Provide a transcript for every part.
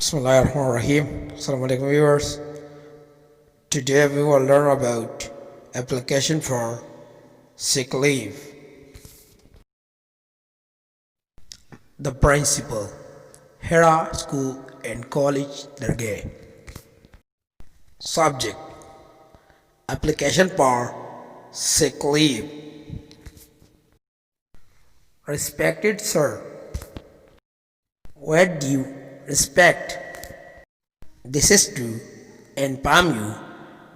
Bismillahirrahmanirrahim. Assalamu alaikum viewers. Today we will learn about application for sick leave. The principle. Hera School and College Dargah. Subject. Application for sick leave. Respected sir, with due respect, this is to inform you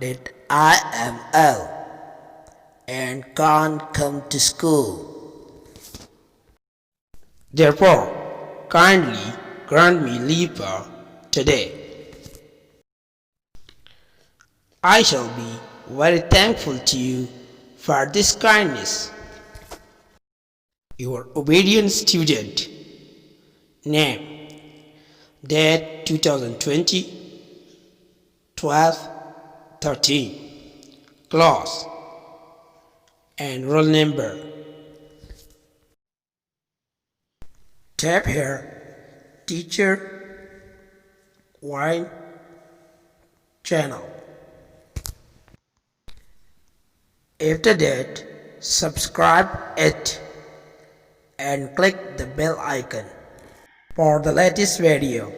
that I am ill and can't come to school. Therefore, kindly grant me leave for today. I shall be very thankful to you for this kindness. Your obedient student. Name. Date 2020 12 13. Class and roll number. Tap here. Teacher Wine channel. After that, subscribe it and click the bell icon for the latest video.